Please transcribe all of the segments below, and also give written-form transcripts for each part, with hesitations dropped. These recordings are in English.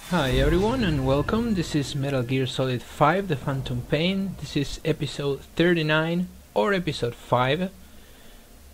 Hi everyone and welcome. This is Metal Gear Solid 5 The Phantom Pain. This is episode 39 or episode 5,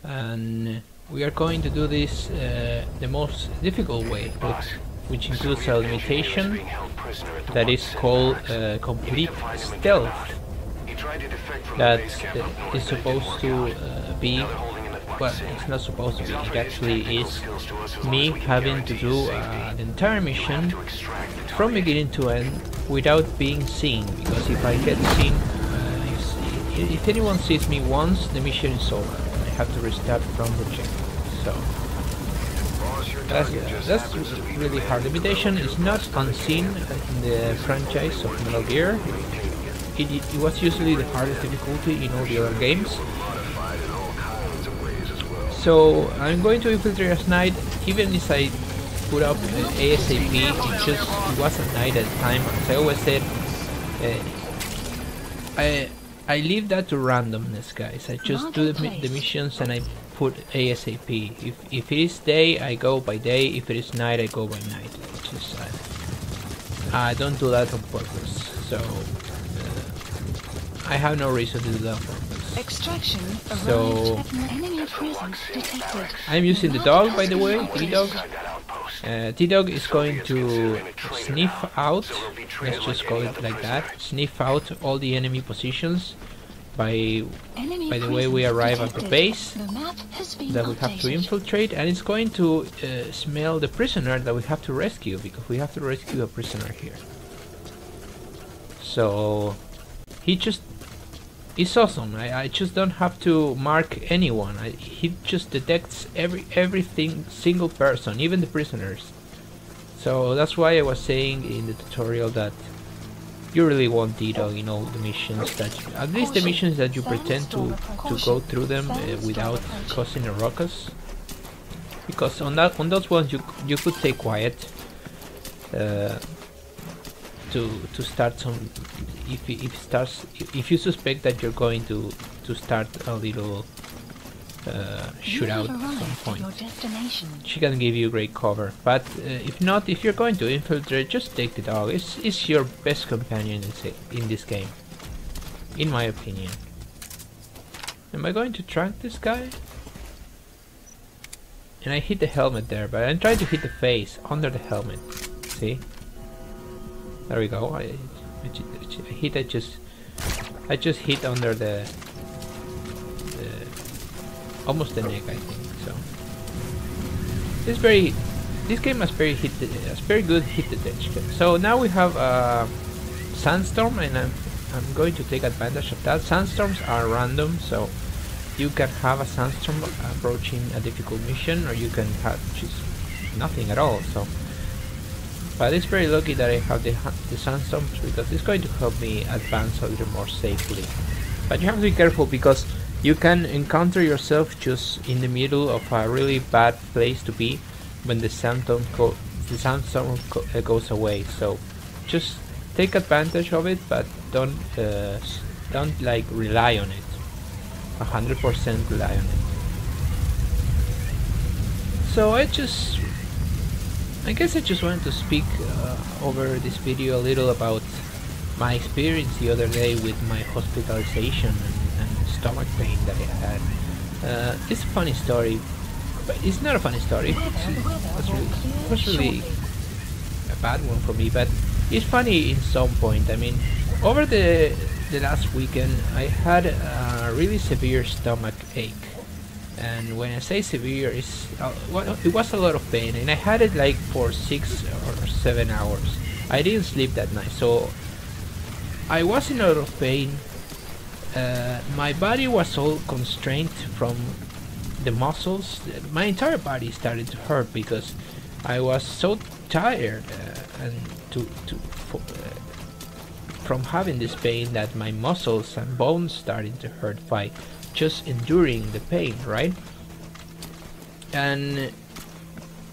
and we are going to do this the most difficult way, which includes a limitation that is called complete stealth, that is supposed to be, well, it's not supposed to be, it actually is me having to do the entire mission from beginning to end without being seen, because if I get seen, if anyone sees me once, the mission is over and I have to restart from the checkpoint. So that's really hard. Limitation is not unseen in the franchise of Metal Gear. It was usually the hardest difficulty in all the other games. So I'm going to infiltrate at night, even if I put up ASAP, it was at night at the time. As I always said, I leave that to randomness, guys. I just do the missions and I put ASAP. If it is day, I go by day. If it is night, I go by night. I don't do that on purpose. So I have no reason to do that on purpose. Extraction So enemy presence detected. I'm using the dog, by the way, T-Dog. T-Dog is going to sniff out, let's just call it like that, sniff out all the enemy positions by the way we arrive at the base that we have to infiltrate, and it's going to smell the prisoner that we have to rescue, because we have to rescue a prisoner here. So it's awesome. I just don't have to mark anyone. He just detects everything, single person, even the prisoners. So that's why I was saying in the tutorial that you really want Hado in all the missions, at least the missions that you pretend to go through them without causing a ruckus. Because on those ones you could stay quiet to start some. If you suspect that you're going to start a little shootout at some point, she can give you great cover. But if not, if you're going to infiltrate, just take the dog. It's your best companion in this game, in my opinion. Am I going to track this guy? And I hit the helmet there, but I'm trying to hit the face under the helmet. See? There we go. I just hit under the almost the neck, I think. So this game has very good hit detection. So now we have sandstorm, and I'm going to take advantage of that. Sandstorms are random, so you can have a sandstorm approaching a difficult mission, or you can have just nothing at all. So. But it's very lucky that I have the sandstorms, because it's going to help me advance a little more safely. But you have to be careful, because you can encounter yourself just in the middle of a really bad place to be when the sandstorm goes away. So just take advantage of it, but don't like rely on it. 100% rely on it. So I guess I just wanted to speak over this video a little about my experience the other day with my hospitalization and stomach pain that I had. It's a funny story, but it's not a funny story. It was really a bad one for me, but it's funny in some point. I mean, over the last weekend I had a really severe stomach ache. And when I say severe, it was a lot of pain, and I had it like for 6 or 7 hours. I didn't sleep that night, so I was in a lot of pain. My body was all constrained from the muscles. My entire body started to hurt because I was so tired and from having this pain, that my muscles and bones started to hurt by just enduring the pain, right? And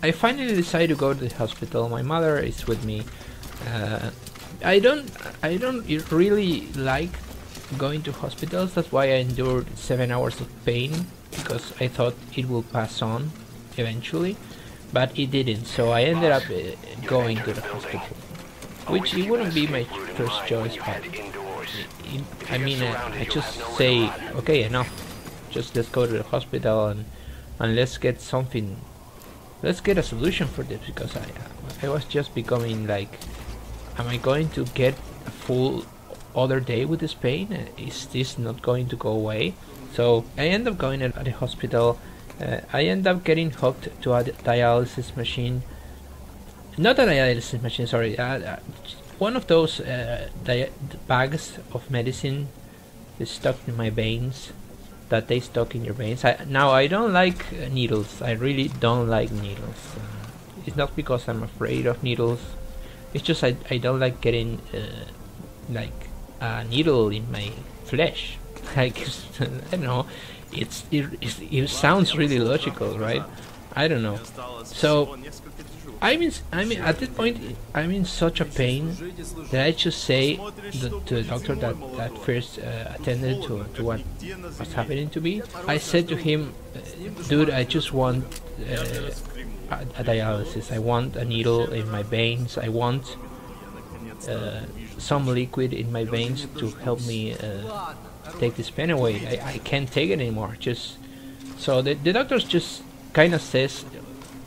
I finally decided to go to the hospital. My mother is with me. I don't really like going to hospitals. That's why I endured 7 hours of pain, because I thought it will pass on eventually. but it didn't, so I ended up going to the hospital. which it wouldn't be my first choice, but I mean, I just say, okay, enough. Just let's go to the hospital and let's get something. Let's get a solution for this, because I was just becoming like, am I going to get a full other day with this pain? Is this not going to go away? So I end up going at the hospital. I end up getting hooked to a dialysis machine. Not a dialysis machine, sorry. One of those bags of medicine is stuck in my veins, that they stuck in your veins. Now I don't like needles. I really don't like needles. It's not because I'm afraid of needles. It's just I don't like getting like a needle in my flesh. Like, I don't know. It sounds really logical, right? I don't know. So I mean, at this point, I'm in such a pain that I just say to the doctor that first attended to what was happening to me. I said to him, dude, I just want a dialysis. I want a needle in my veins. I want some liquid in my veins to help me take this pain away. I can't take it anymore. Just so the doctor just kind of says,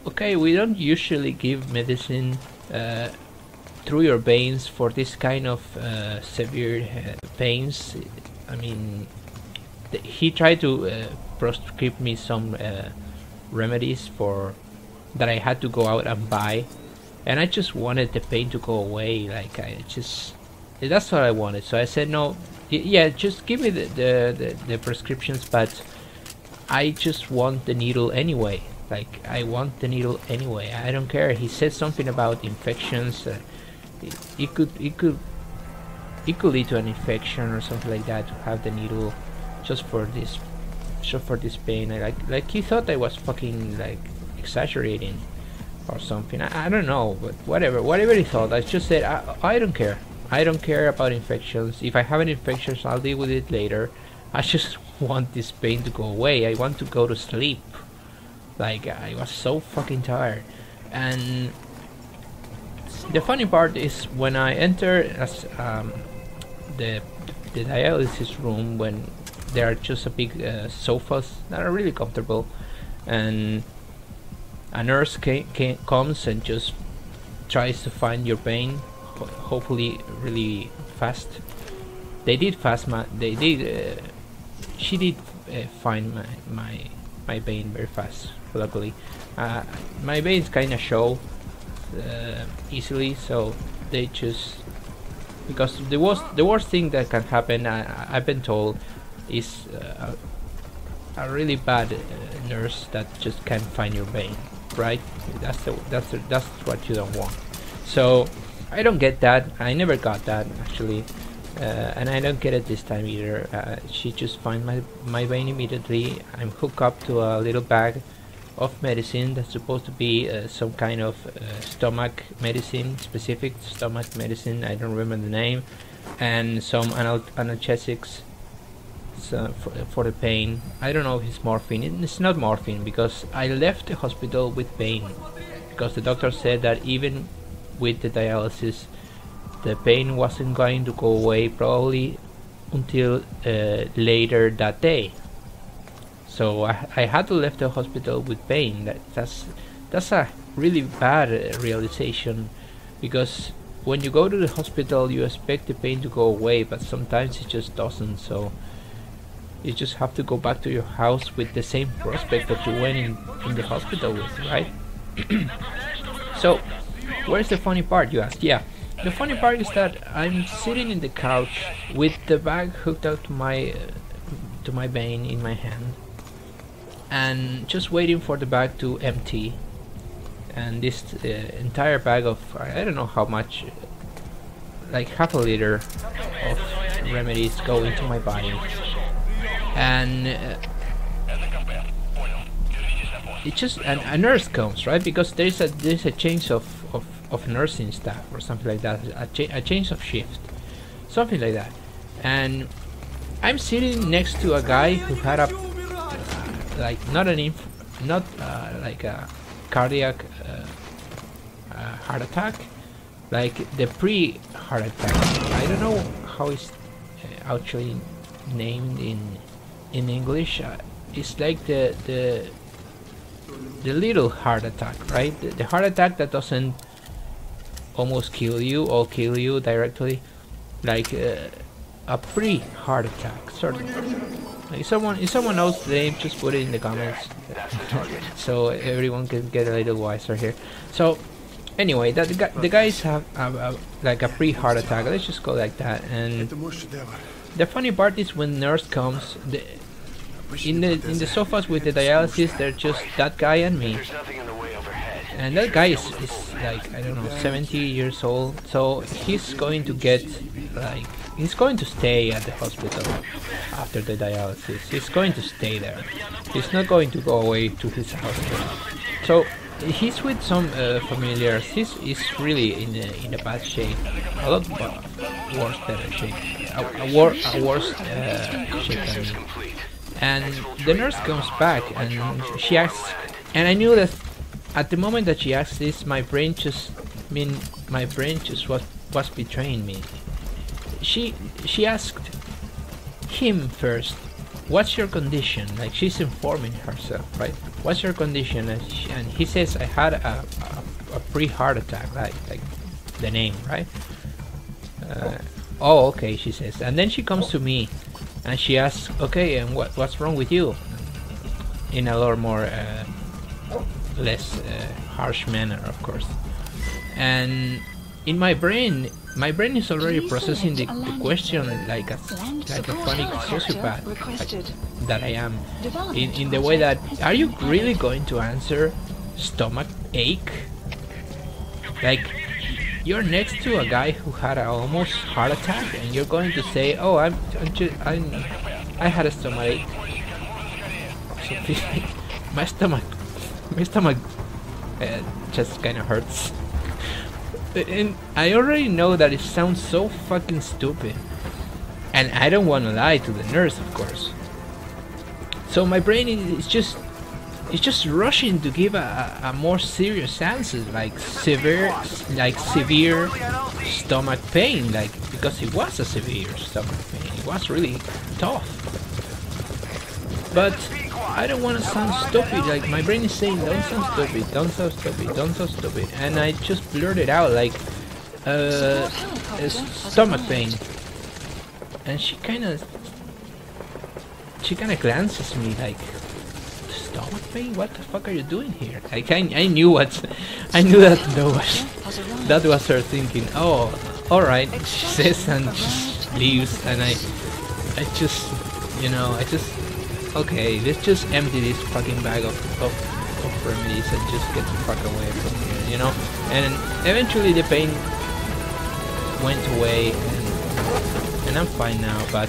okay, we don't usually give medicine through your veins for this kind of severe pains. I mean, he tried to prescribe me some remedies for that I had to go out and buy, and I just wanted the pain to go away. Like, that's what I wanted. So I said, no, yeah, just give me the prescriptions, but I just want the needle anyway. Like, I want the needle anyway. I don't care. He said something about infections. It could lead to an infection or something like that to have the needle just for this pain. Like he thought I was fucking like exaggerating or something. I don't know, but whatever he thought. I just said I don't care. I don't care about infections. If I have an infection, I'll deal with it later. I just want this pain to go away. I want to go to sleep. Like, I was so fucking tired. And the funny part is when I enter as the dialysis room, when there are just a big sofas that are really comfortable, and a nurse comes and just tries to find your vein, hopefully really fast. They did fast. She did find my vein very fast. Luckily, my veins kind of show easily, so they just, because the worst thing that can happen, I've been told, is a really bad nurse that just can't find your vein, right? That's what you don't want. So I don't get that. I never got that, actually. And I don't get it this time either. She just finds my vein immediately. I'm hooked up to a little bag of medicine that's supposed to be some kind of stomach medicine, specific stomach medicine. I don't remember the name, and some analgesics for the pain. I don't know if it's morphine. It's not morphine, because I left the hospital with pain, because the doctor said that even with the dialysis, the pain wasn't going to go away probably until later that day. So I had to leave the hospital with pain. That's a really bad realization, because when you go to the hospital you expect the pain to go away, but sometimes it just doesn't. So you just have to go back to your house with the same prospect that you went in the hospital with, right? So where's the funny part, you ask? Yeah, the funny part is that I'm sitting in the couch with the bag hooked up to my vein in my hand, and just waiting for the bag to empty, and this entire bag of, I don't know how much, like half a liter of remedies go into my body, and it just, and a nurse comes, right? Because there's a change of nursing staff or something like that, a change of shift, something like that, and I'm sitting next to a guy who had a like not like a cardiac heart attack, like the pre-heart attack. I don't know how it's actually named in English. It's like the little heart attack, right? The heart attack that doesn't almost kill you or kill you directly, like a pre-heart attack, sort of. If someone knows the name, just put it in the comments, so everyone can get a little wiser here. So anyway, the guys have like a pre-heart attack. Let's just go like that. And the funny part is when nurse comes, in the sofas with the dialysis, they're just that guy and me. And that guy is like, I don't know, 70 years old, so he's going to get, like, he's going to stay at the hospital after the dialysis. He's going to stay there. He's not going to go away to his house. So he's with some familiars. He's really in a bad shape, a lot worse better shape, a worse shape than me. And the nurse comes back and she asks, and I knew that at the moment that she asked this, my brain just was betraying me. She asked him first, what's your condition? Like, she's informing herself, right? What's your condition? And he says, I had a pre-heart attack, like the name, right? Oh, okay, she says. And then she comes to me and she asks, okay, and what's wrong with you? In a lot more less harsh manner, of course. And in my brain is already processing the question like a funny sociopath that I am, in the way that, are you really going to answer stomach ache? Like, you're next to a guy who had an almost heart attack and you're going to say, oh, I had a stomach ache. So my stomach just kind of hurts. And I already know that it sounds so fucking stupid, and I don't want to lie to the nurse, of course. So my brain is just rushing to give a more serious answer, like severe stomach pain, like, because it was a severe stomach pain. It was really tough. But I don't want to sound stupid. Like, my brain is saying, don't sound stupid, don't sound stupid, don't sound stupid, and I just blurted out like, stomach pain. And she kind of glances me like, stomach pain? What the fuck are you doing here? Like, I knew that was her thinking. Oh, all right, she says, and just leaves, and I just, okay, let's just empty this fucking bag of remedies and just get the fuck away from here, And eventually the pain went away, and I'm fine now. But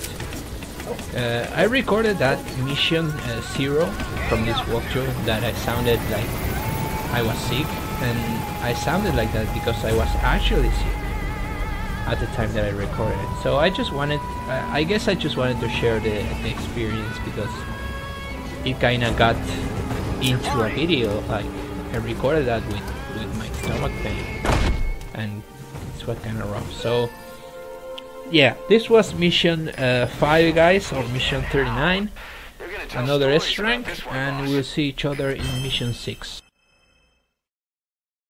I recorded that mission 0 from this walkthrough that I sounded like I was sick, and I sounded like that because I was actually sick at the time that I recorded it. So I just wanted, I guess I just wanted to share the experience, because it kind of got into a video. Like, I recorded that with my stomach pain, and it's what kind of rough. So yeah, this was mission 5, guys, or mission 39, another S rank, and we'll see each other in mission 6.